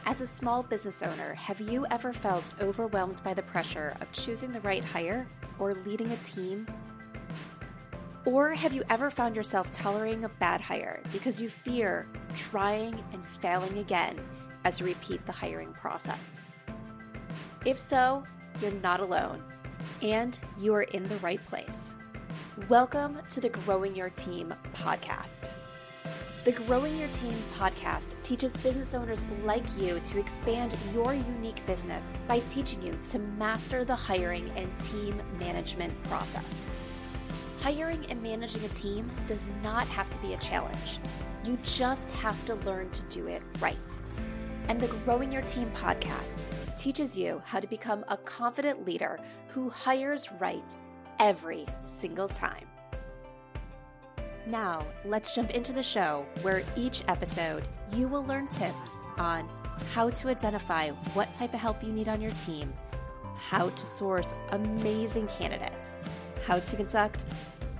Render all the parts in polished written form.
As a small business owner, have you ever felt overwhelmed by the pressure of choosing the right hire or leading a team? Or have you ever found yourself tolerating a bad hire because you fear trying and failing again as you repeat the hiring process? If so, you're not alone, and you are in the right place. Welcome to the Growing Your Team podcast. The Growing Your Team podcast teaches business owners like you to expand your unique business by teaching you to master the hiring and team management process. Hiring and managing a team does not have to be a challenge. You just have to learn to do it right. And the Growing Your Team podcast teaches you how to become a confident leader who hires right every single time. Now, let's jump into the show where each episode you will learn tips on how to identify what type of help you need on your team, how to source amazing candidates, how to conduct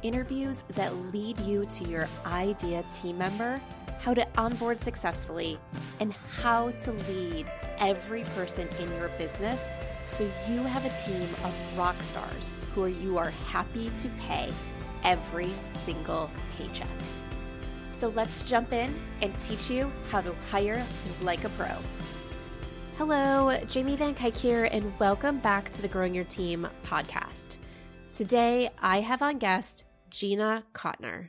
interviews that lead you to your ideal team member, how to onboard successfully, and how to lead every person in your business so you have a team of rock stars who you are happy to pay every single paycheck. So let's jump in and teach you how to hire like a pro. Hello, Jamie Van Kuyk here, and welcome back to the Growing Your Team podcast. Today, I have on guest Gina Cotner.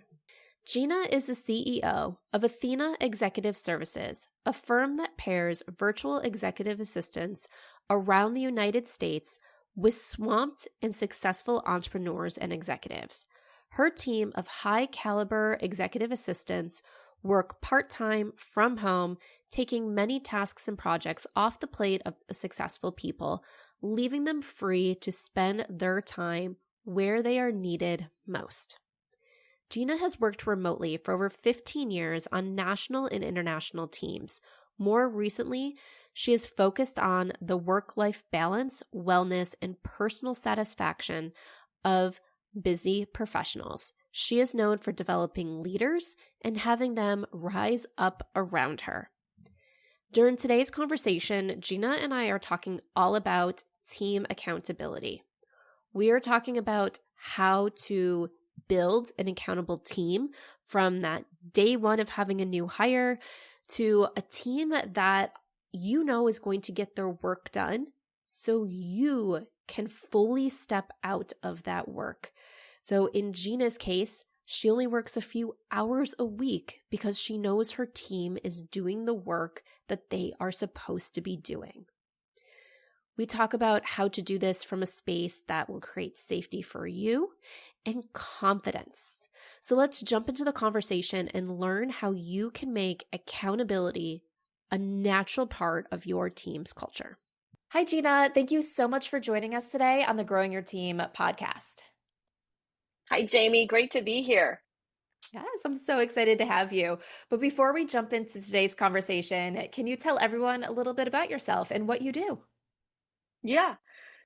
Gina is the CEO of Athena Executive Services, a firm that pairs virtual executive assistants around the United States with swamped and successful entrepreneurs and executives. Her team of high-caliber executive assistants work part-time from home, taking many tasks and projects off the plate of successful people, leaving them free to spend their time where they are needed most. Gina has worked remotely for over 15 years on national and international teams. More recently, she is focused on the work-life balance, wellness, and personal satisfaction of busy professionals. She is known for developing leaders and having them rise up around her. During today's conversation, Gina and I are talking all about team accountability. We are talking about how to build an accountable team from that day one of having a new hire to a team that you know is going to get their work done so you can fully step out of that work. So in Gina's case, she only works a few hours a week because she knows her team is doing the work that they are supposed to be doing. We talk about how to do this from a space that will create safety for you and confidence. So let's jump into the conversation and learn how you can make accountability a natural part of your team's culture. Hi, Gina. Thank you so much for joining us today on the Growing Your Team podcast. Hi, Jamie. Great to be here. Yes, I'm so excited to have you. But before we jump into today's conversation, can you tell everyone a little bit about yourself and what you do? Yeah.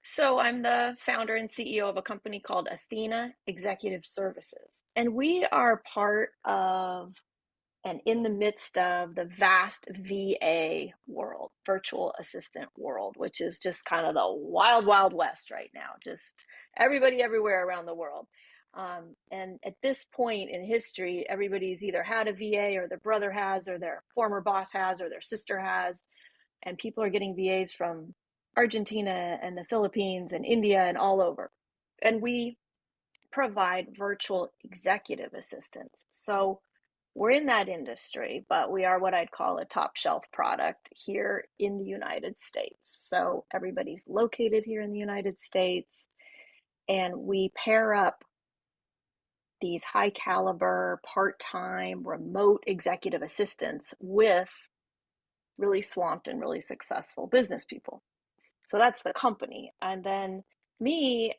So I'm the founder and CEO of a company called Athena Executive Services. And we are part of and in the midst of the vast VA world, virtual assistant world, which is just kind of the wild, wild west right now, just everybody everywhere around the world. And at this point in history, everybody's either had a VA or their brother has, or their former boss has, or their sister has. And people are getting VAs from Argentina and the Philippines and India and all over. And we provide virtual executive assistants. So we're in that industry, but we are what I'd call a top shelf product here in the United States. So everybody's located here in the United States, and we pair up these high caliber, part-time, remote executive assistants with really swamped and really successful business people. So that's the company. And then me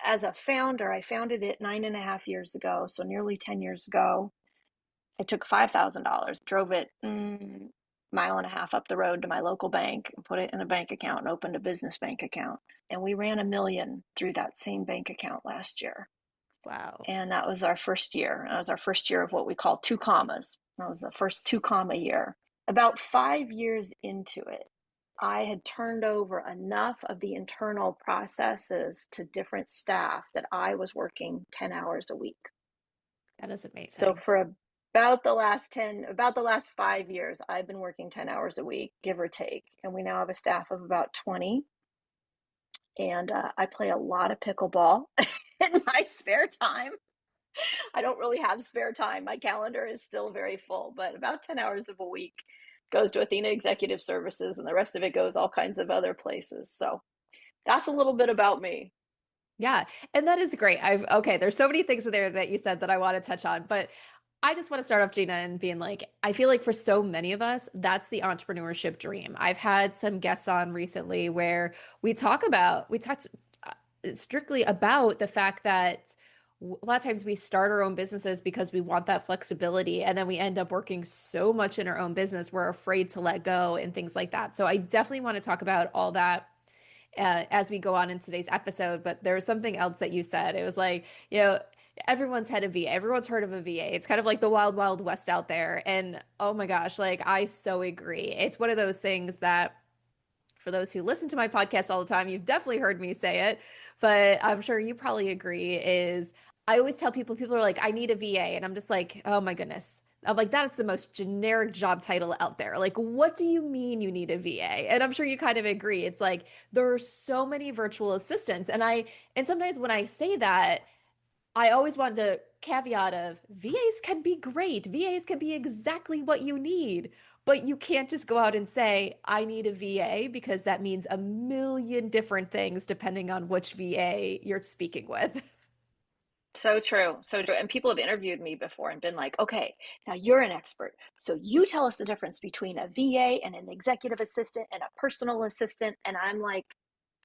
as a founder, I founded it 9.5 years ago. So nearly 10 years ago, I took $5,000, drove it mile and a half up the road to my local bank and put it in a bank account and opened a business bank account. And we ran $1 million through that same bank account last year. Wow. And that was our first year. That was our first year of what we call 2 commas. That was the first 2 comma year. About 5 years into it, I had turned over enough of the internal processes to different staff that I was working 10 hours a week. That is So amazing. for about the last 5 years, I've been working 10 hours a week, give or take. And we now have a staff of about 20. And I play a lot of pickleball in my spare time. I don't really have spare time. My calendar is still very full, but about 10 hours of a week goes to Athena Executive Services, and the rest of it goes all kinds of other places. So that's a little bit about me. Yeah, and that is great. Okay, there's so many things in there that you said that I want to touch on, but I just want to start off, Gina, and being like, I feel like for so many of us, that's the entrepreneurship dream. I've had some guests on recently where we talked strictly about the fact that a lot of times we start our own businesses because we want that flexibility, and then we end up working so much in our own business, we're afraid to let go and things like that. So I definitely want to talk about all that as we go on in today's episode. But there was something else that you said. It was like, everyone's had a VA. Everyone's heard of a VA. It's kind of like the wild, wild west out there. And oh my gosh, like I so agree. It's one of those things that for those who listen to my podcast all the time, you've definitely heard me say it, but I'm sure you probably agree is I always tell people are like, I need a VA. And I'm just like, oh my goodness. I'm like, that's the most generic job title out there. Like, what do you mean you need a VA? And I'm sure you kind of agree. It's like there are so many virtual assistants. And sometimes when I say that, I always wanted to caveat of VAs can be great. VAs can be exactly what you need, but you can't just go out and say, I need a VA because that means a million different things depending on which VA you're speaking with. So true. So true. And people have interviewed me before and been like, okay, now you're an expert. So you tell us the difference between a VA and an executive assistant and a personal assistant. And I'm like,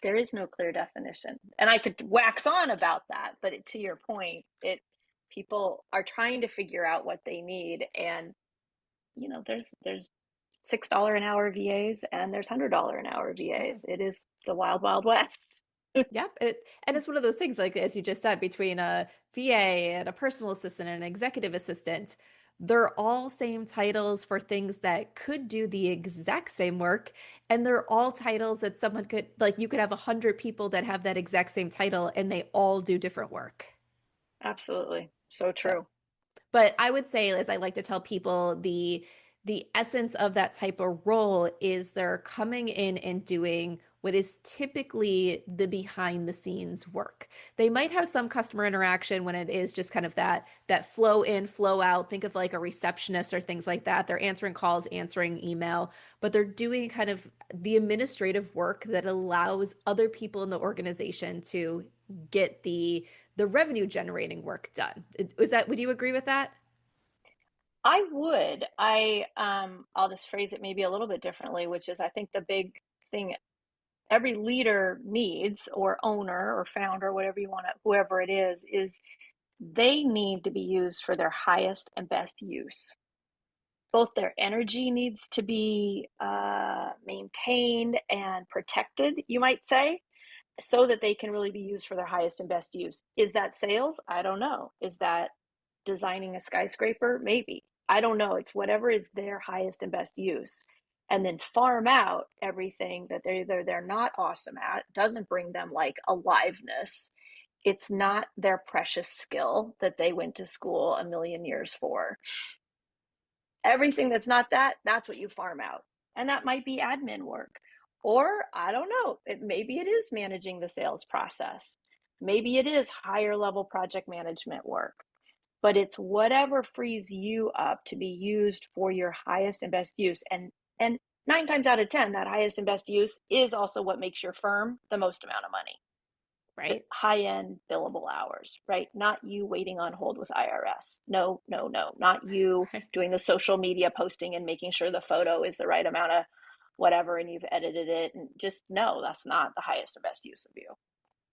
there is no clear definition. And I could wax on about that, but to your point, people are trying to figure out what they need. And there's $6 an hour VAs and there's $100 an hour Yeah. VAs. It is the wild, wild west. Yep. And it's one of those things, like as you just said, between a VA and a personal assistant and an executive assistant, they're all same titles for things that could do the exact same work. And they're all titles that someone could, like, you could have 100 people that have that exact same title and they all do different work. Absolutely. So So true. but I would say, as I like to tell people, the essence of that type of role is they're coming in and doing what is typically the behind the scenes work. They might have some customer interaction when it is just kind of that flow in, flow out. Think of like a receptionist or things like that. They're answering calls, answering email, but they're doing kind of the administrative work that allows other people in the organization to get the revenue generating work done. Would you agree with that? I would. I'll just phrase it maybe a little bit differently, which is I think the big thing every leader needs, or owner or founder, whatever you want to, whoever it is they need to be used for their highest and best use. Both their energy needs to be maintained and protected, you might say, so that they can really be used for their highest and best use. Is that sales? I don't know. Is that designing a skyscraper? Maybe. I don't know. It's whatever is their highest and best use. And then farm out everything that they're not awesome at, doesn't bring them like aliveness. It's not their precious skill that they went to school a million years for. Everything that's not that, that's what you farm out. And that might be admin work. Or I don't know, maybe it is managing the sales process. Maybe it is higher level project management work. But it's whatever frees you up to be used for your highest and best use. And 9 times out of 10, that highest and best use is also what makes your firm the most amount of money. The Right? high end billable hours, right? Not you waiting on hold with IRS. No, no, no. Not you Right. doing the social media posting and making sure the photo is the right amount of whatever and you've edited it. And just no, that's not the highest and best use of you.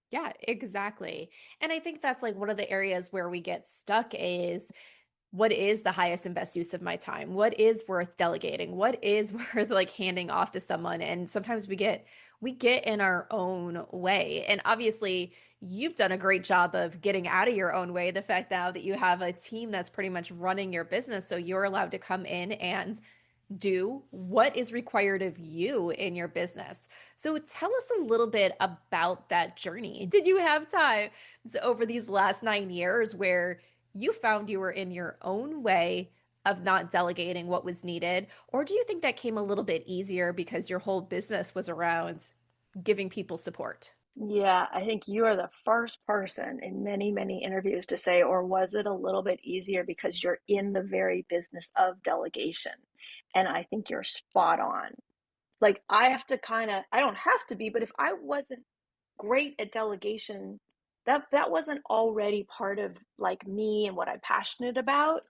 Yeah, exactly. And I think that's like one of the areas where we get stuck is what is the highest and best use of my time? What is worth delegating? What is worth like handing off to someone? And sometimes we get in our own way. And obviously, you've done a great job of getting out of your own way. The fact now that you have a team that's pretty much running your business, so you're allowed to come in and do, what is required of you in your business. So tell us a little bit about that journey. Did you have time over these last 9 years where you found you were in your own way of not delegating what was needed? Or do you think that came a little bit easier because your whole business was around giving people support? Yeah, I think you are the first person in many, many interviews to say, or was it a little bit easier because you're in the very business of delegation? And I think you're spot on. Like, I have to kind of, I don't have to be, but if I wasn't great at delegation, that wasn't already part of like me and what I'm passionate about,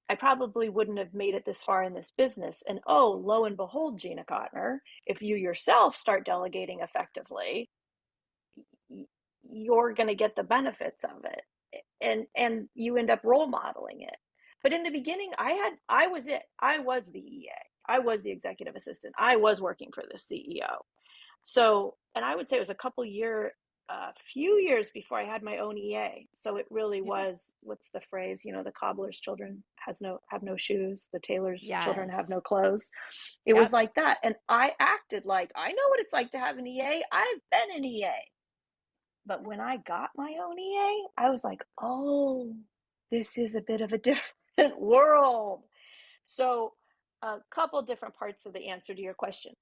I probably wouldn't have made it this far in this business. And oh, lo and behold, Gina Cotner, if you yourself start delegating effectively, you're going to get the benefits of it, and you end up role modeling it. But in the beginning, I was the EA, I was the executive assistant, I was working for the CEO. So, and I would say it was a few years before I had my own EA. So it really Yeah. was, what's the phrase, the cobbler's children have no shoes, the tailor's children have Yes. no clothes. It was Yep. like that, and I acted like I know what it's like to have an EA, I've been an EA. But when I got my own EA, I was like, oh, this is a bit of a different world. So, a couple different parts of the answer to your question.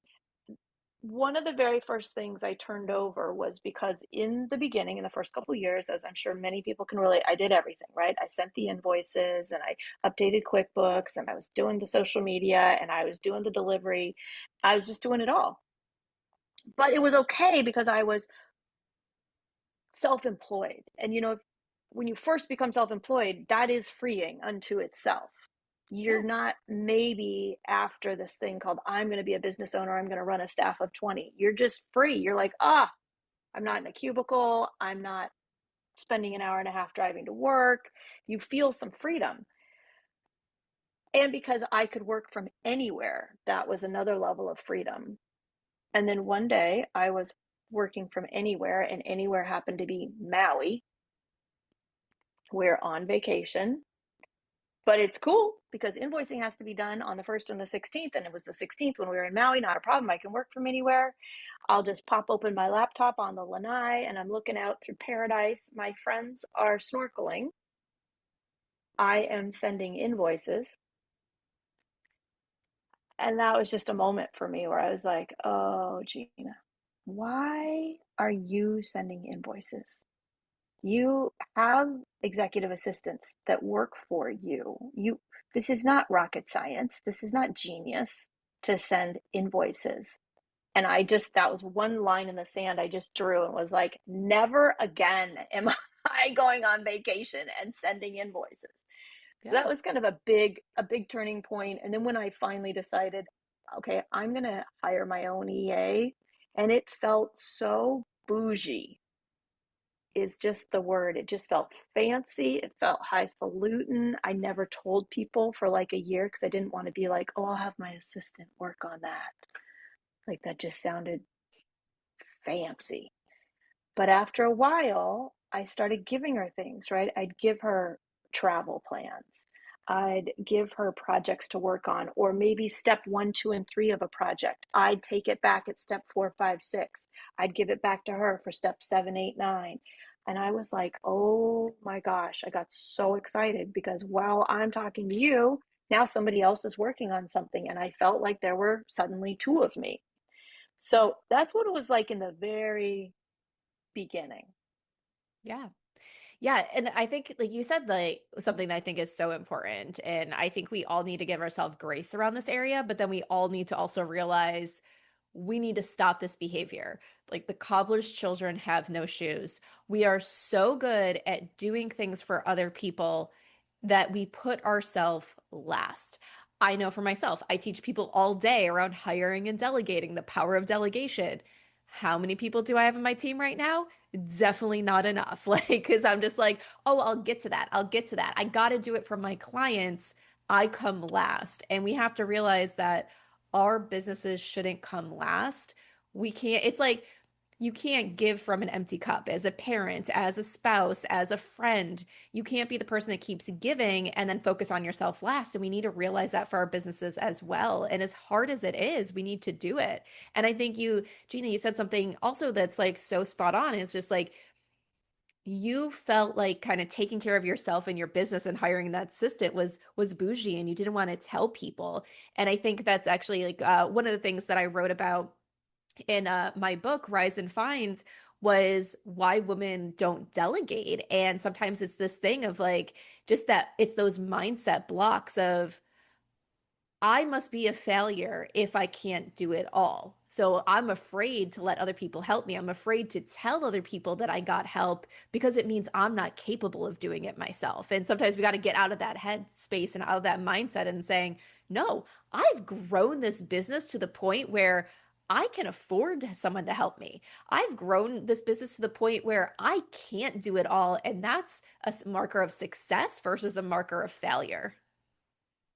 One of the very first things I turned over was because in the beginning, in the first couple of years, as I'm sure many people can relate, I did everything, right? I sent the invoices and I updated QuickBooks and I was doing the social media and I was doing the delivery. I was just doing it all. But it was okay because I was self-employed. And when you first become self-employed, that is freeing unto itself. You're Yeah. not maybe after this thing called I'm going to be a business owner, I'm going to run a staff of 20. You're just free. You're like, I'm not in a cubicle, I'm not spending an hour and a half driving to work. You feel some freedom. And because I could work from anywhere, that was another level of freedom. And then one day I was working from anywhere, and anywhere happened to be Maui. We're on vacation, but it's cool because invoicing has to be done on the 1st and the 16th. And it was the 16th when we were in Maui. Not a problem. I can work from anywhere. I'll just pop open my laptop on the lanai and I'm looking out through paradise. My friends are snorkeling. I am sending invoices. And that was just a moment for me where I was like, oh, Gina, why are you sending invoices? You have executive assistants that work for you. This is not rocket science. This is not genius to send invoices. And that was one line in the sand I just drew and was like, never again am I going on vacation and sending invoices. So that Yeah. was kind of a big turning point. And then when I finally decided, okay, I'm going to hire my own EA, and it felt so bougie is just the word. It just felt fancy. It felt highfalutin. I never told people for like a year because I didn't want to be like, oh, I'll have my assistant work on that. Like that just sounded fancy. But after a while, I started giving her things, right? I'd give her travel plans. I'd give her projects to work on, or maybe step 1, 2, and 3 of a project. I'd take it back at step 4, 5, 6. I'd give it back to her for step 7, 8, 9. And I was like, oh my gosh, I got so excited because while I'm talking to you, now somebody else is working on something. And I felt like there were suddenly two of me. So that's what it was like in the very beginning. Yeah. Yeah, and I think like you said like something that I think is so important and I think we all need to give ourselves grace around this area, but then we all need to also realize we need to stop this behavior. Like the cobbler's children have no shoes. We are so good at doing things for other people that we put ourselves last. I know for myself, I teach people all day around hiring and delegating, the power of delegation. How many people do I have in my team right now? Definitely not enough. Like, because I'm just like, oh, I'll get to that. I'll get to that. I got to do it for my clients. I come last. And we have to realize that our businesses shouldn't come last. We can't, it's like, You can't give from an empty cup as a parent, as a spouse, as a friend. You can't be the person that keeps giving and then focus on yourself last. And we need to realize that for our businesses as well. And as hard as it is, we need to do it. And I think you, Gina, you said something also that's like so spot on. It's just like you felt like kind of taking care of yourself and your business and hiring that assistant was bougie and you didn't want to tell people. And I think that's actually like one of the things that I wrote about in my book, Rise and Finds, was why women don't delegate. And sometimes it's this thing of like, just that it's those mindset blocks of, I must be a failure if I can't do it all. So I'm afraid to let other people help me. I'm afraid to tell other people that I got help because it means I'm not capable of doing it myself. And sometimes we got to get out of that head space and out of that mindset and saying, no, I've grown this business to the point where I can afford someone to help me. I've grown this business to the point where I can't do it all. And that's a marker of success versus a marker of failure.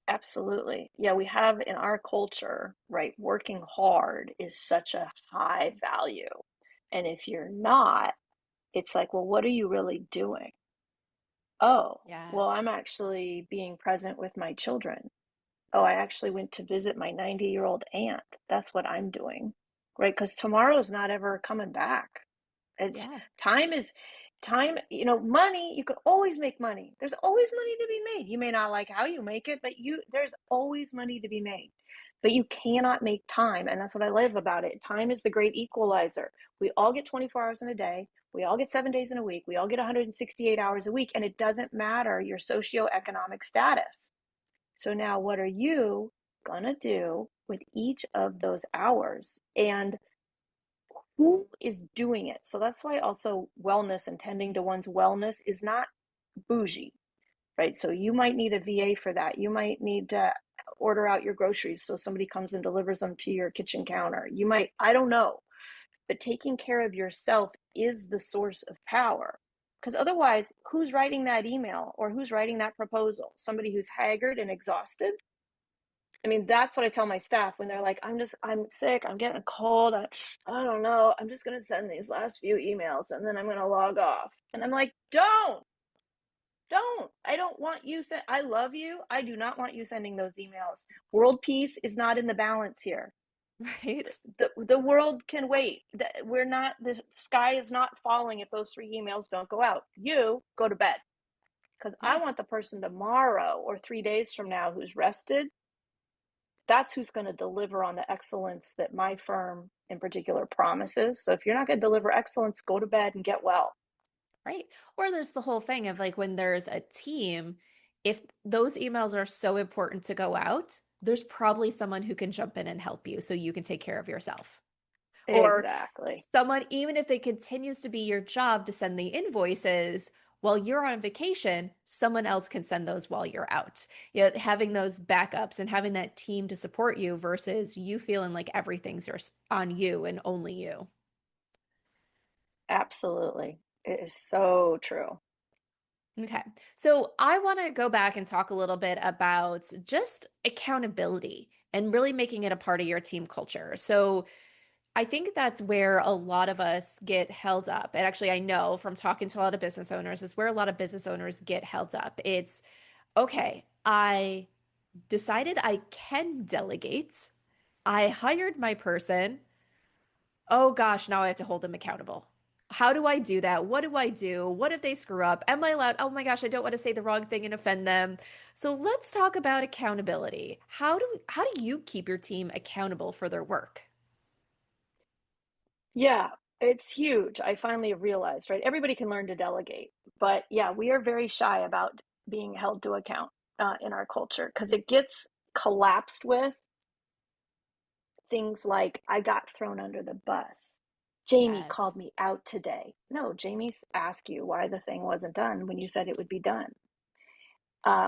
Absolutely. Yeah, we have in our culture, right, working hard is such a high value. And if you're not, it's like, well, what are you really doing? Oh, well, I'm Yes. actually being present with my children. Oh, I actually went to visit my 90-year-old aunt. That's what I'm doing, right? Because tomorrow's not ever coming back. It's Yeah. time is time, money, you can always make money. There's always money to be made. You may not like how you make it, but there's always money to be made. But you cannot make time, and that's what I love about it. Time is the great equalizer. We all get 24 hours in a day. We all get 7 days in a week. We all get 168 hours a week, and it doesn't matter your socioeconomic status. So now what are you gonna do with each of those hours? And who is doing it? So that's why also wellness and tending to one's wellness is not bougie, right? So you might need a VA for that. You might need to order out your groceries so somebody comes and delivers them to your kitchen counter. You might, I don't know, but taking care of yourself is the source of power. Because otherwise, who's writing that email or who's writing that proposal? Somebody who's haggard and exhausted? I mean, that's what I tell my staff when they're like, I'm sick, I'm getting a cold, I don't know, I'm just going to send these last few emails and then I'm going to log off. And I'm like, don't. I don't want you, I love you. I do not want you sending those emails. World peace is not in the balance here. Right. The world can wait. The sky is not falling if those three emails don't go out. You go to bed because I Yeah. want the person tomorrow or 3 days from now who's rested. That's who's going to deliver on the excellence that my firm in particular promises. So if you're not going to deliver excellence, go to bed and get well. Right. Or there's the whole thing of like when there's a team, if those emails are so important to go out, there's probably someone who can jump in and help you so you can take care of yourself. Or Exactly. someone, even if it continues to be your job to send the invoices while you're on vacation, someone else can send those while you're out. You know, having those backups and having that team to support you versus you feeling like everything's on you and only you. Absolutely. It is so true. Okay. So I want to go back and talk a little bit about just accountability and really making it a part of your team culture. So I think that's where a lot of us get held up. And actually, I know from talking to a lot of business owners, is where a lot of business owners get held up. It's okay, I decided I can delegate. I hired my person. Oh gosh, now I have to hold them accountable. How do I do that? What do I do? What if they screw up? Am I allowed? Oh my gosh, I don't want to say the wrong thing and offend them. So let's talk about accountability. How do you keep your team accountable for their work? Yeah, it's huge. I finally have realized, right? Everybody can learn to delegate. But yeah, we are very shy about being held to account in our culture because it gets collapsed with things like I got thrown under the bus. Jamie Yes. called me out today. No, Jamie asked you why the thing wasn't done when you said it would be done.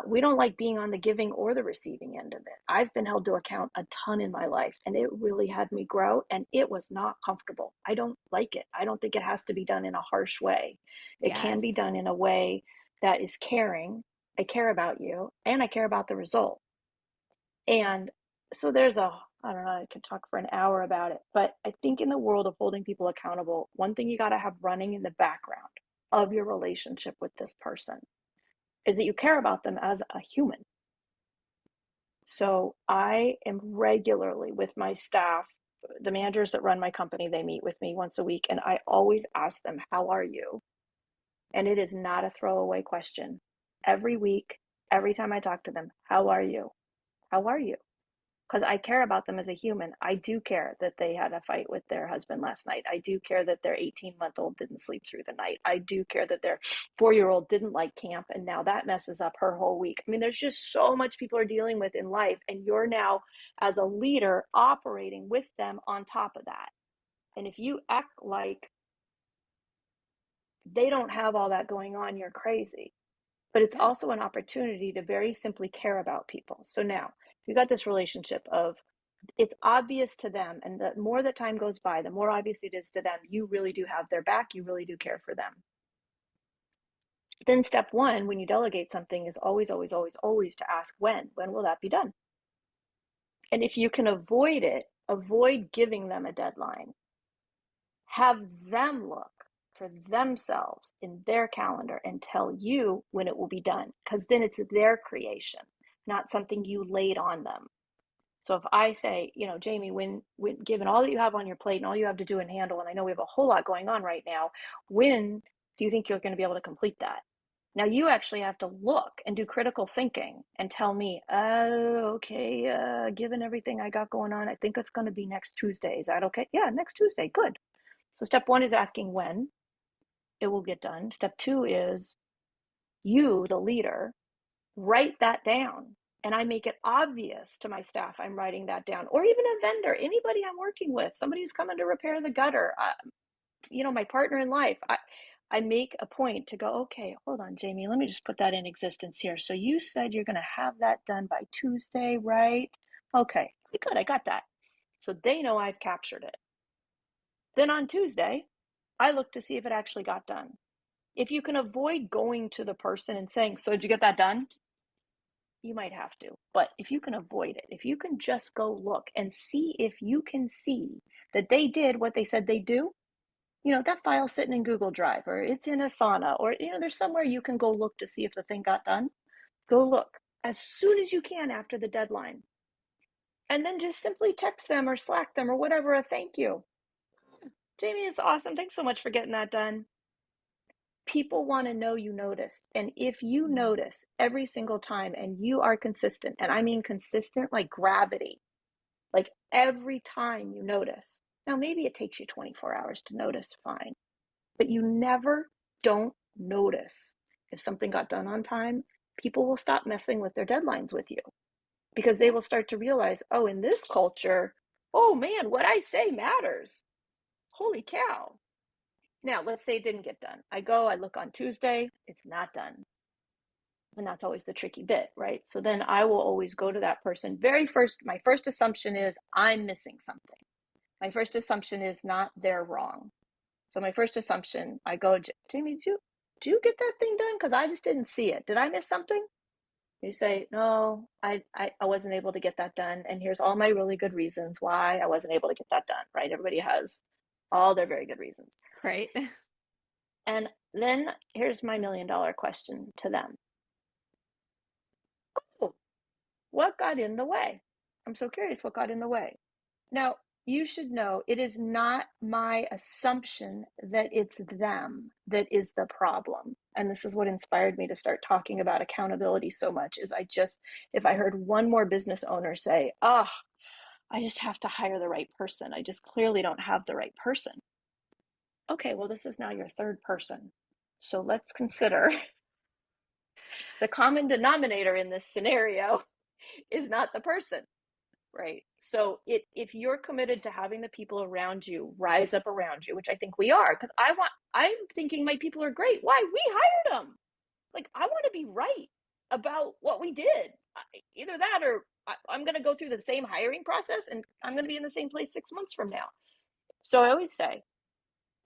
We don't like being on the giving or the receiving end of it. I've been held to account a ton in my life, and it really had me grow, and it was not comfortable. I don't like it. I don't think it has to be done in a harsh way. It can be Yes. done in a way that is caring. I care about you, and I care about the result. And so there's a I don't know, I could talk for an hour about it, but I think in the world of holding people accountable, one thing you got to have running in the background of your relationship with this person is that you care about them as a human. So I am regularly with my staff, the managers that run my company, they meet with me once a week, and I always ask them, how are you? And it is not a throwaway question. Every week, every time I talk to them, how are you? How are you? Because I care about them as a human. I do care that they had a fight with their husband last night. I do care that their 18-month-old didn't sleep through the night. I do care that their 4-year-old didn't like camp and now that messes up her whole week. I mean, there's just so much people are dealing with in life, and you're now, as a leader, operating with them on top of that. And if you act like they don't have all that going on, you're crazy. But it's also an opportunity to very simply care about people. So now you got this relationship of, it's obvious to them, and the more that time goes by, the more obvious it is to them, you really do have their back, you really do care for them. Then step one, when you delegate something, is always, always, always, always to ask when will that be done? And if you can avoid it, avoid giving them a deadline. Have them look for themselves in their calendar and tell you when it will be done, because then it's their creation, not something you laid on them. So if I say, Jamie, when given all that you have on your plate and all you have to do and handle, and I know we have a whole lot going on right now, when do you think you're going to be able to complete that? Now you actually have to look and do critical thinking and tell me, oh, okay, given everything I got going on, I think it's going to be next Tuesday. Is that okay? Yeah, next Tuesday. Good. So step one is asking when it will get done. Step two is you, the leader, write that down. And I make it obvious to my staff I'm writing that down, or even a vendor, anybody I'm working with, somebody who's coming to repair the gutter, my partner in life. I make a point to go, okay, hold on, Jamie, let me just put that in existence here. So you said you're going to have that done by Tuesday, right? Okay, good, I got that. So they know I've captured it. Then on Tuesday, I look to see if it actually got done. If you can avoid going to the person and saying, so did you get that done? You might have to, but if you can avoid it, if you can just go look and see if you can see that they did what they said they do, that file's sitting in Google Drive, or it's in Asana, or, there's somewhere you can go look to see if the thing got done. Go look as soon as you can after the deadline. And then just simply text them or Slack them or whatever a thank you. Jamie, it's awesome. Thanks so much for getting that done. People want to know you noticed. And if you notice every single time and you are consistent, and I mean consistent like gravity, like every time you notice, now maybe it takes you 24 hours to notice, fine, but you never don't notice if something got done on time, people will stop messing with their deadlines with you, because they will start to realize, oh, in this culture, oh man, what I say matters. Holy cow. Now, let's say it didn't get done. I look on Tuesday, it's not done. And that's always the tricky bit, right? So then I will always go to that person. My first assumption is I'm missing something. My first assumption is not they're wrong. So my first assumption, I go, Jamie, do you get that thing done? Because I just didn't see it. Did I miss something? You say, no, I wasn't able to get that done. And here's all my really good reasons why I wasn't able to get that done, right? Everybody has all their very good reasons. Right. And then here's my $1 million question to them. Oh, what got in the way? I'm so curious what got in the way. Now, you should know it is not my assumption that it's them that is the problem. And this is what inspired me to start talking about accountability so much, is if I heard one more business owner say, oh, I just have to hire the right person. I just clearly don't have the right person. Okay, well, this is now your third person. So let's consider the common denominator in this scenario is not the person, right? So if you're committed to having the people around you rise up around you, which I think we are, because I'm thinking my people are great. Why? We hired them. Like, I want to be right about what we did. Either that, or I'm going to go through the same hiring process and I'm going to be in the same place 6 months from now. So I always say,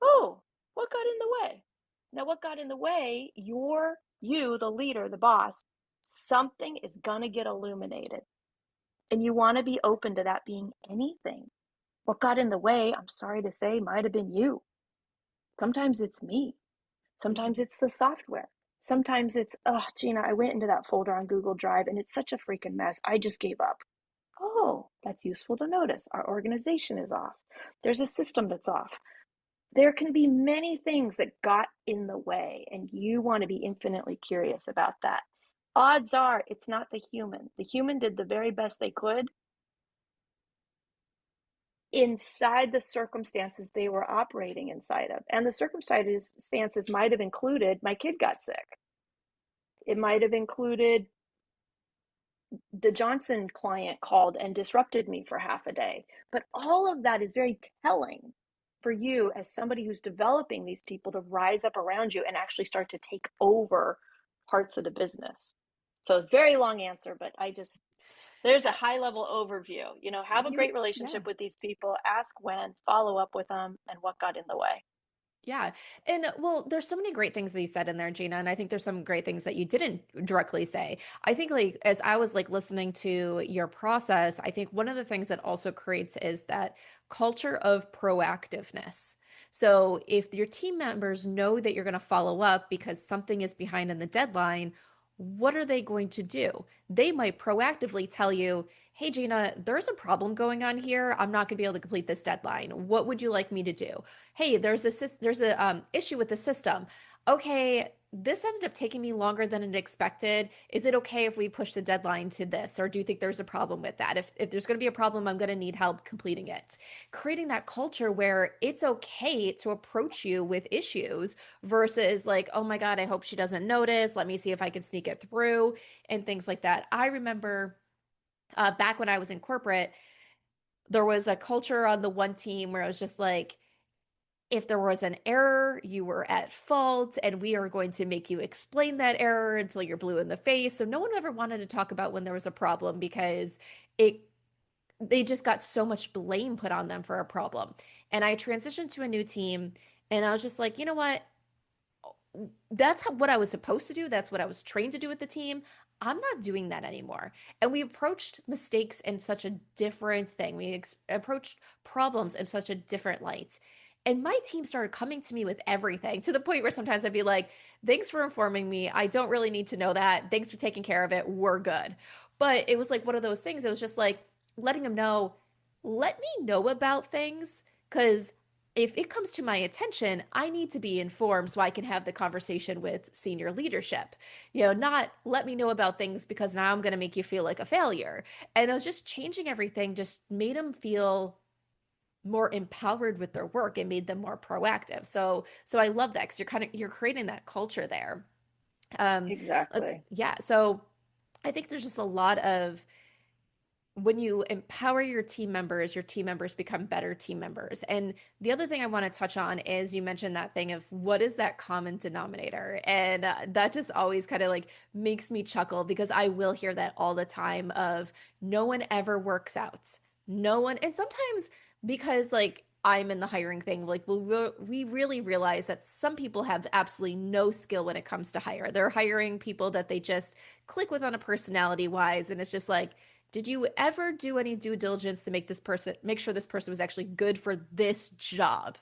oh, what got in the way? Now, what got in the way? You, the leader, the boss, something is going to get illuminated. And you want to be open to that being anything. What got in the way, I'm sorry to say, might have been you. Sometimes it's me. Sometimes Mhm. it's the software. Sometimes it's, oh, Gina, I went into that folder on Google Drive and it's such a freaking mess. I just gave up. Oh, that's useful to notice. Our organization is off. There's a system that's off. There can be many things that got in the way, and you want to be infinitely curious about that. Odds are it's not the human. The human did the very best they could inside the circumstances they were operating inside of. And the circumstances might have included my kid got sick. It might have included the Johnson client called and disrupted me for half a day. But all of that is very telling for you as somebody who's developing these people to rise up around you and actually start to take over parts of the business. So, very long answer, but there's a Yeah, high level overview. Have a great yeah. relationship with these people, ask when, follow up with them, and what got in the way. Yeah. And well, there's so many great things that you said in there, Gina, and I think there's some great things that you didn't directly say. I think like as I was like listening to your process, I think one of the things that also creates is that culture of proactiveness. So if your team members know that you're going to follow up because something is behind in the deadline, what are they going to do? They might proactively tell you, "Hey Gina, there's a problem going on here. I'm not going to be able to complete this deadline. What would you like me to do?" "Hey, there's a issue with the system. Okay, this ended up taking me longer than it expected. Is it okay if we push the deadline to this, or do you think there's a problem with that? If there's going to be a problem, I'm going to need help completing it." Creating that culture where it's okay to approach you with issues versus like, "Oh my God, I hope she doesn't notice. Let me see if I can sneak it through," and things like that. I remember back when I was in corporate, there was a culture on the one team where it was just like, if there was an error, you were at fault, and we are going to make you explain that error until you're blue in the face. So no one ever wanted to talk about when there was a problem because it they just got so much blame put on them for a problem. And I transitioned to a new team, and I was just like, you know what? What I was supposed to do. That's what I was trained to do with the team. I'm not doing that anymore. And we approached mistakes in such a different thing. Approached problems in such a different light. And my team started coming to me with everything to the point where sometimes I'd be like, "Thanks for informing me. I don't really need to know that. Thanks for taking care of it. We're good." But it was like one of those things. It was just like letting them know, let me know about things because if it comes to my attention, I need to be informed so I can have the conversation with senior leadership. Not let me know about things because now I'm going to make you feel like a failure. And I was just changing everything, just made them feel more empowered with their work and made them more proactive. So I love that because you're creating that culture there. Um, Exactly. yeah. So I think there's just a lot of when you empower your team members become better team members. And the other thing I want to touch on is you mentioned that thing of what is that common denominator? And that just always kind of like makes me chuckle because I will hear that all the time of no one ever works out. No one, and sometimes because like I'm in the hiring thing, like we really realize that some people have absolutely no skill when it comes to hire. They're hiring people that they just click with on a personality wise, and it's just like, did you ever do any due diligence to make sure this person was actually good for this job?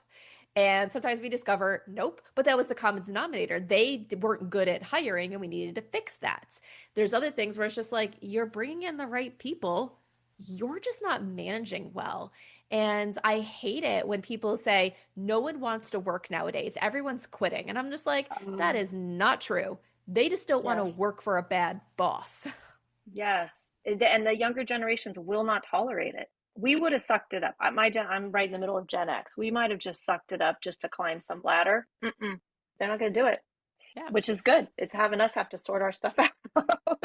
And sometimes we discover, nope, but that was the common denominator. They weren't good at hiring and we needed to fix that. There's other things where it's just like, you're bringing in the right people, you're just not managing well. And I hate it when people say, no one wants to work nowadays, everyone's quitting. And I'm just like, that Oh, is not true. They just don't want to yes. work for a bad boss. Yes. And the younger generations will not tolerate it. We would have sucked it up. I'm right in the middle of Gen X. We might have just sucked it up just to climb some ladder. Mm-mm. They're not going to do it, Yeah. which is good. It's having us have to sort our stuff out.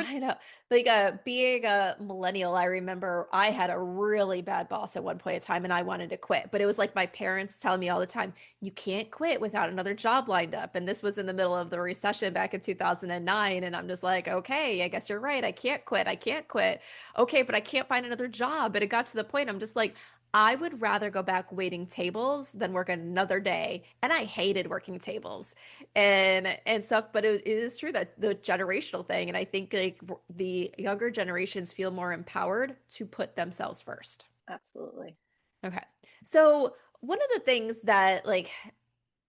I know. Like being a millennial, I remember I had a really bad boss at one point in time and I wanted to quit. But it was like my parents telling me all the time, you can't quit without another job lined up. And this was in the middle of the recession back in 2009. And I'm just like, okay, I guess you're right. I can't quit. I can't quit. Okay, but I can't find another job. But it got to the point I'm just like, I would rather go back waiting tables than work another day. And I hated working tables and stuff, but it is true that the generational thing, and I think like the younger generations feel more empowered to put themselves first. Absolutely. Okay. So one of the things that like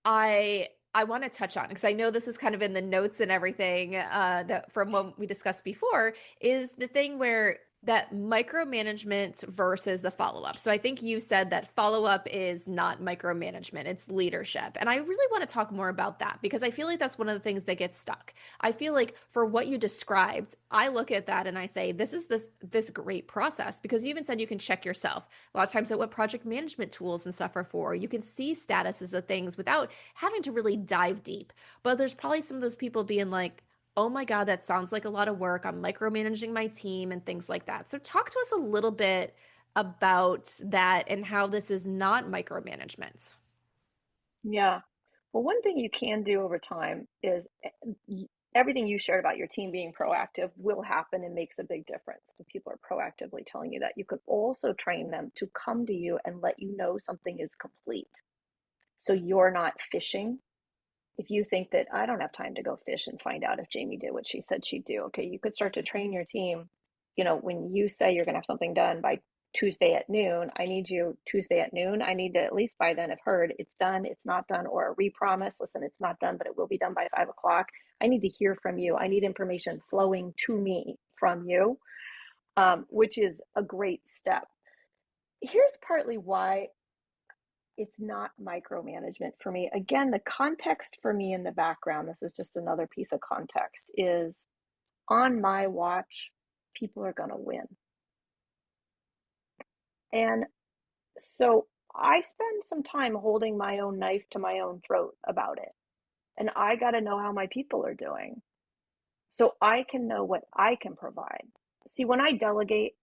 I want to touch on because I know this was kind of in the notes and everything that from what we discussed before is the thing where that micromanagement versus the follow-up. So I think you said that follow-up is not micromanagement, it's leadership. And I really want to talk more about that because I feel like that's one of the things that gets stuck. I feel like for what you described, I look at that and I say, this great process because you even said you can check yourself. A lot of times at what project management tools and stuff are for, you can see statuses of things without having to really dive deep. But there's probably some of those people being like, oh my God, that sounds like a lot of work. I'm micromanaging my team and things like that. So, talk to us a little bit about that and how this is not micromanagement. Yeah. Well, one thing you can do over time is everything you shared about your team being proactive will happen and makes a big difference. If people are proactively telling you that, you could also train them to come to you and let you know something is complete. So you're not fishing. If you think that I don't have time to go fish and find out if Jamie did what she said she'd do, okay, you could start to train your team. When you say you're going to have something done by Tuesday at noon, I need you Tuesday at noon. I need to at least by then have heard it's done, it's not done, or a repromise. Listen, it's not done, but it will be done by 5 o'clock. I need to hear from you. I need information flowing to me from you, which is a great step. Here's partly why it's not micromanagement for me. Again, the context for me in the background, this is just another piece of context, is on my watch, people are going to win. And so I spend some time holding my own knife to my own throat about it. And I got to know how my people are doing so I can know what I can provide. See, when I delegate,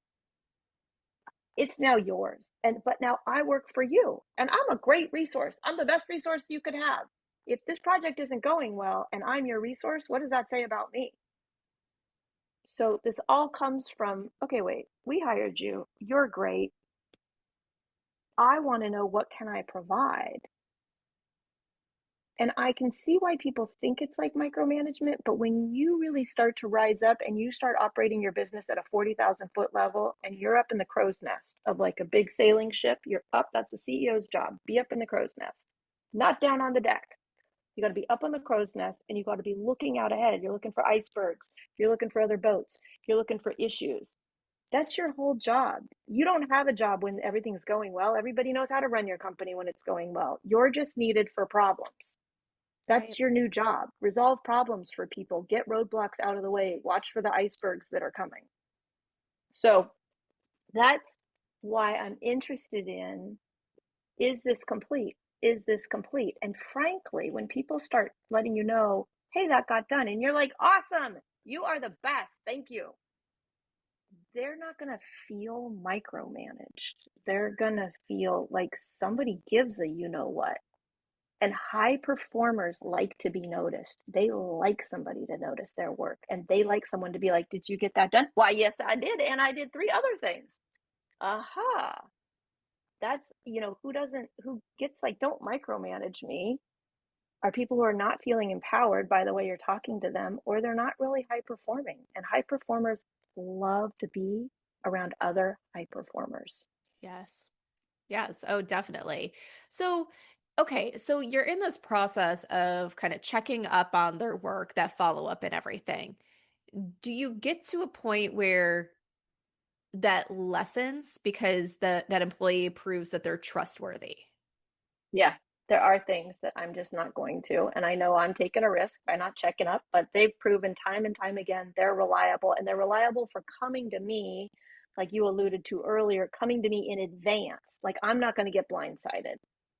it's now yours. But now I work for you and I'm a great resource. I'm the best resource you could have. If this project isn't going well and I'm your resource, what does that say about me? So this all comes from, okay, wait, we hired you. You're great. I want to know what can I provide? And I can see why people think it's like micromanagement, but when you really start to rise up and you start operating your business at a 40,000-foot level and you're up in the crow's nest of like a big sailing ship, you're up, that's the CEO's job. Be up in the crow's nest, not down on the deck. You got to be up on the crow's nest and you got to be looking out ahead. You're looking for icebergs. You're looking for other boats. You're looking for issues. That's your whole job. You don't have a job when everything's going well. Everybody knows how to run your company when it's going well. You're just needed for problems. Right. That's your new job. Resolve problems for people, get roadblocks out of the way, watch for the icebergs that are coming. So that's why I'm interested in, is this complete? Is this complete? And frankly, when people start letting you know, hey, that got done, and you're like, awesome, you are the best, thank you. They're not going to feel micromanaged. They're going to feel like somebody gives a you know what. And high performers like to be noticed. They like somebody to notice their work. And they like someone to be like, did you get that done? Why, yes, I did. And I did 3 other things. Aha. That's, who gets like, don't micromanage me, are people who are not feeling empowered by the way you're talking to them, or they're not really high performing. And high performers love to be around other high performers. Yes. Yes. Oh, definitely. So, okay. So you're in this process of kind of checking up on their work, that follow up and everything. Do you get to a point where that lessens because that employee proves that they're trustworthy? Yeah, there are things that I'm just not going to. And I know I'm taking a risk by not checking up, but they've proven time and time again they're reliable. And they're reliable for coming to me, like you alluded to earlier, coming to me in advance. Like I'm not going to get blindsided,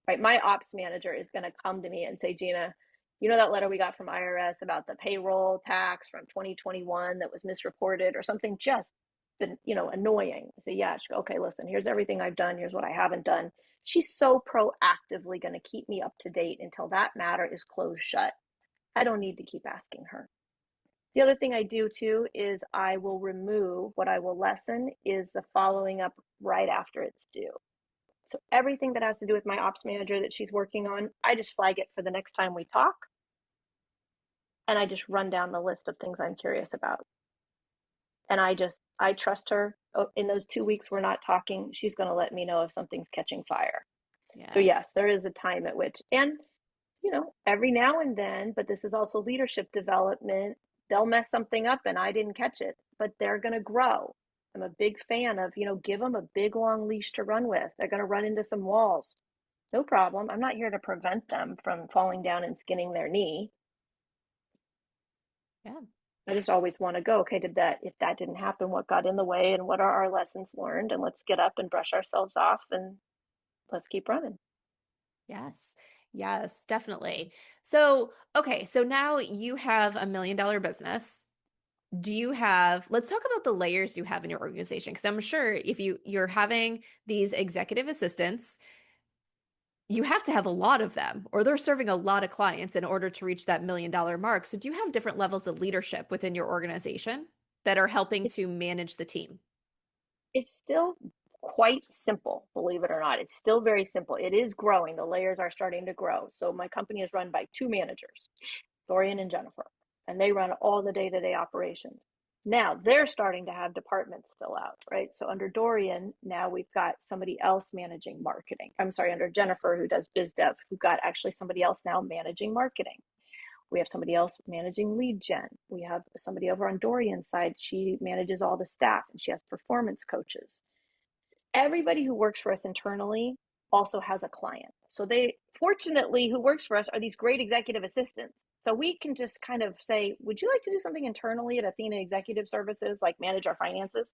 right? My ops manager is going to come to me and say, Gina, you know that letter we got from IRS about the payroll tax from 2021 that was misreported or something just been, annoying. I say, yeah, she go, okay, listen, here's everything I've done. Here's what I haven't done. She's so proactively going to keep me up to date until that matter is closed shut. I don't need to keep asking her. The other thing I do too is I will remove, what I will lessen is the following up right after it's due. So everything that has to do with my ops manager that she's working on, I just flag it for the next time we talk. And I just run down the list of things I'm curious about. And I trust her. Oh, in those 2 weeks we're not talking, she's going to let me know if something's catching fire. So Yes. yes, there is a time at which, and every now and then, but this is also leadership development, they'll mess something up and I didn't catch it, but they're going to grow. I'm a big fan of, give them a big long leash to run with. They're going to run into some walls. No problem. I'm not here to prevent them from falling down and skinning their knee. Yeah. I just always want to go, okay, if that didn't happen, what got in the way and what are our lessons learned? And let's get up and brush ourselves off and let's keep running. Yes. Yes, definitely. So, okay, so now you have $1 million business. Do you have, let's talk about the layers you have in your organization, because I'm sure if you're having these executive assistants, you have to have a lot of them, or they're serving a lot of clients in order to reach that $1 million mark. So do you have different levels of leadership within your organization that are helping to It's manage the team? it's still quite simple, believe it or not. It's still very simple. It is growing. The layers are starting to grow. So my company is run by two managers, Dorian and Jennifer, and they run all the day-to-day operations. Now they're starting to have departments fill out, right? So under Dorian, now we've got somebody else managing marketing. I'm sorry, under Jennifer, who does biz dev, we've got actually somebody else now managing marketing. We have somebody else managing lead gen. We have somebody over on Dorian's side. She manages all the staff and she has performance coaches. Everybody who works for us internally also has a client. So they, fortunately, who works for us are these great executive assistants. So we can just kind of say, would you like to do something internally at Athena Executive Services, like manage our finances?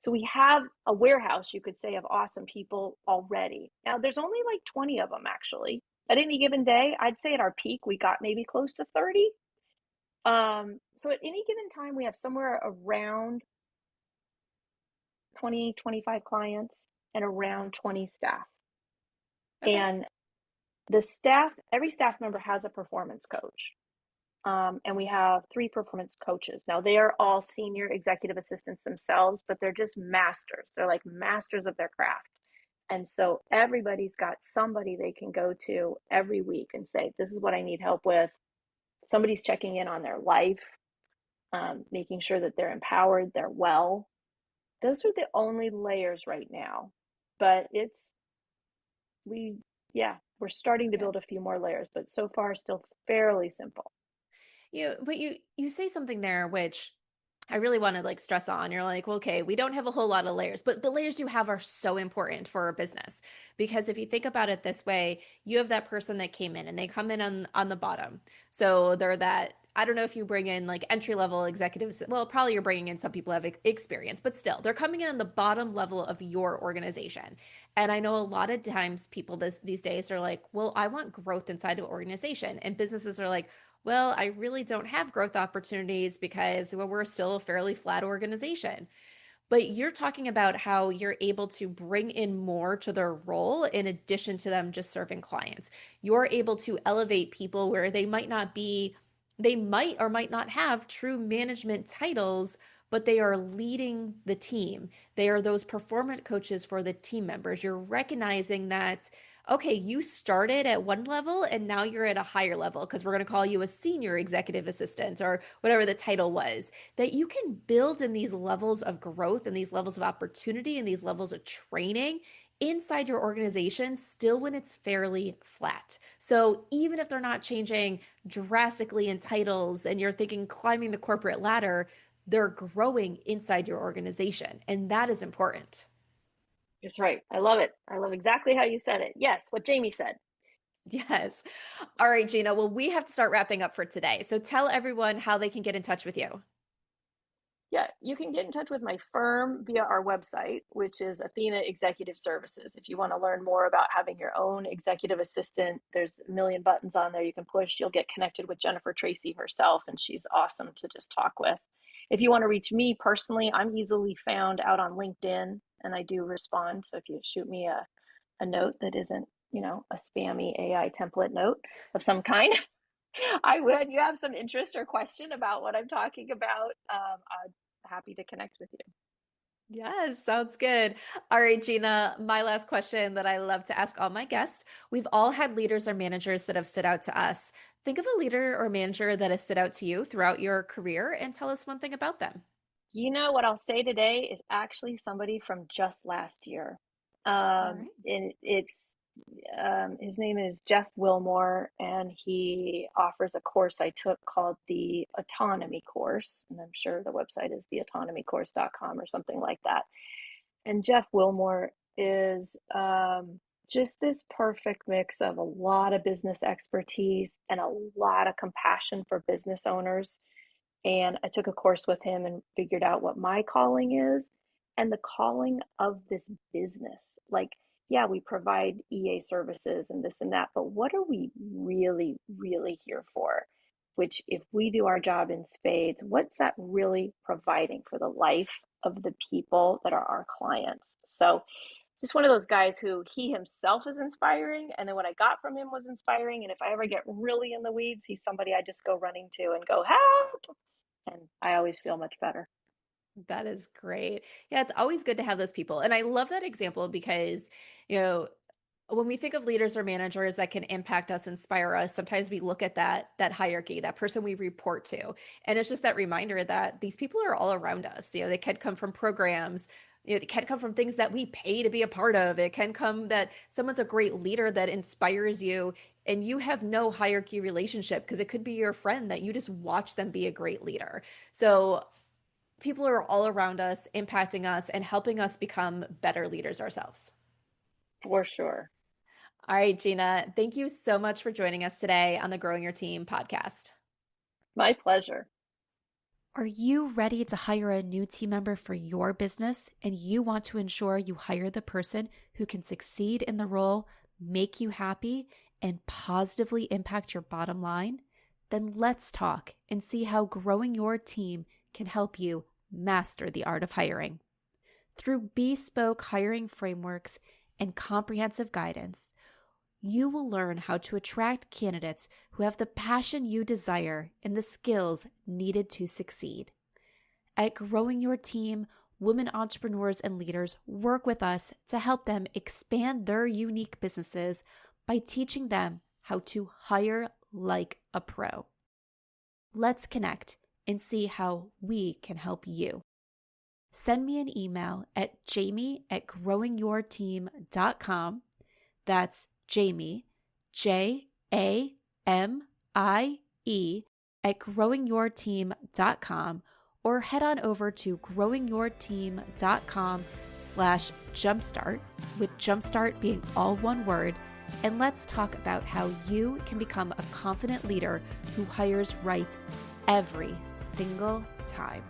So we have a warehouse, you could say, of awesome people already. Now, there's only like 20 of them actually. At any given day, I'd say at our peak, we got maybe close to 30. So at any given time, we have somewhere around 20, 25 clients and around 20 staff. Okay. And the staff, every staff member has a performance coach. And we have three performance coaches. Now, they are all senior executive assistants themselves, but they're just masters. They're like masters of their craft. And so everybody's got somebody they can go to every week and say, this is what I need help with. Somebody's checking in on their life, making sure that they're empowered, they're well. Those are the only layers right now. But we, yeah, we're starting to Yeah. build a few more layers, but so far still fairly simple. But you say something there which I really want to like stress on. You're like, well, okay, we don't have a whole lot of layers, but the layers you have are so important for our business. Because if you think about it this way, you have that person that came in and they come in on the bottom. So they're that, I don't know if you bring in like entry level executives. Well, probably you're bringing in some people who have experience, but still, they're coming in on the bottom level of your organization. And I know a lot of times people these days are like, well, I want growth inside of an organization. And businesses are like, well, I really don't have growth opportunities because we're still a fairly flat organization. But you're talking about how you're able to bring in more to their role in addition to them just serving clients. You're able to elevate people where they might or might not have true management titles, but they are leading the team. They are those performance coaches for the team members. You're recognizing that, okay, you started at one level and now you're at a higher level because we're going to call you a senior executive assistant or whatever the title was, that you can build in these levels of growth and these levels of opportunity and these levels of training inside your organization still when it's fairly flat. So even if they're not changing drastically in titles and you're thinking climbing the corporate ladder, they're growing inside your organization. And that is important. That's right. I love it. I love exactly how you said it. Yes, what Jamie said. Yes. All right, Gina. Well, we have to start wrapping up for today. So tell everyone how they can get in touch with you. Yeah, you can get in touch with my firm via our website, which is Athena Executive Services. If you want to learn more about having your own executive assistant, there's a million buttons on there you can push. You'll get connected with Jennifer Tracy herself, and she's awesome to just talk with. If you want to reach me personally, I'm easily found out on LinkedIn, and I do respond. So if you shoot me a note that isn't, a spammy AI template note of some kind, I would. You have some interest or question about what I'm talking about, I'm happy to connect with you. Yes, sounds good. All right, Gina, my last question that I love to ask all my guests. We've all had leaders or managers that have stood out to us. Think of a leader or manager that has stood out to you throughout your career and tell us one thing about them. You know what I'll say today is actually somebody from just last year. All right. And it's his name is Jeff Wilmore, and he offers a course I took called the Autonomy Course, and I'm sure the website is theautonomycourse.com or something like that. And Jeff Wilmore is just this perfect mix of a lot of business expertise and a lot of compassion for business owners. And I took a course with him and figured out what my calling is and the calling of this business. Like, yeah, we provide EA services and this and that, but what are we really, really here for? Which, if we do our job in spades, what's that really providing for the life of the people that are our clients? So, just one of those guys who he himself is inspiring. And then what I got from him was inspiring. And if I ever get really in the weeds, he's somebody I just go running to and go, help. And I always feel much better. That is great. Yeah, it's always good to have those people. And I love that example because, you know, when we think of leaders or managers that can impact us, inspire us, sometimes we look at that hierarchy, that person we report to. And it's just that reminder that these people are all around us. You know, they can come from programs, it can come from things that we pay to be a part of. It can come that someone's a great leader that inspires you and you have no hierarchy relationship because it could be your friend that you just watch them be a great leader. So people are all around us, impacting us and helping us become better leaders ourselves. For sure. All right, Gina, thank you so much for joining us today on the Growing Your Team podcast. My pleasure. Are you ready to hire a new team member for your business and you want to ensure you hire the person who can succeed in the role, make you happy, and positively impact your bottom line? Then let's talk and see how growing your team can help you master the art of hiring. Through bespoke hiring frameworks and comprehensive guidance, you will learn how to attract candidates who have the passion you desire and the skills needed to succeed. At Growing Your Team, women entrepreneurs and leaders work with us to help them expand their unique businesses by teaching them how to hire like a pro. Let's connect and see how we can help you. Send me an email at jamie@growingyourteam.com. That's Jamie, Jamie, @growingyourteam.com, or head on over to growingyourteam.com/jumpstart, with jumpstart being all one word, and let's talk about how you can become a confident leader who hires right every single time.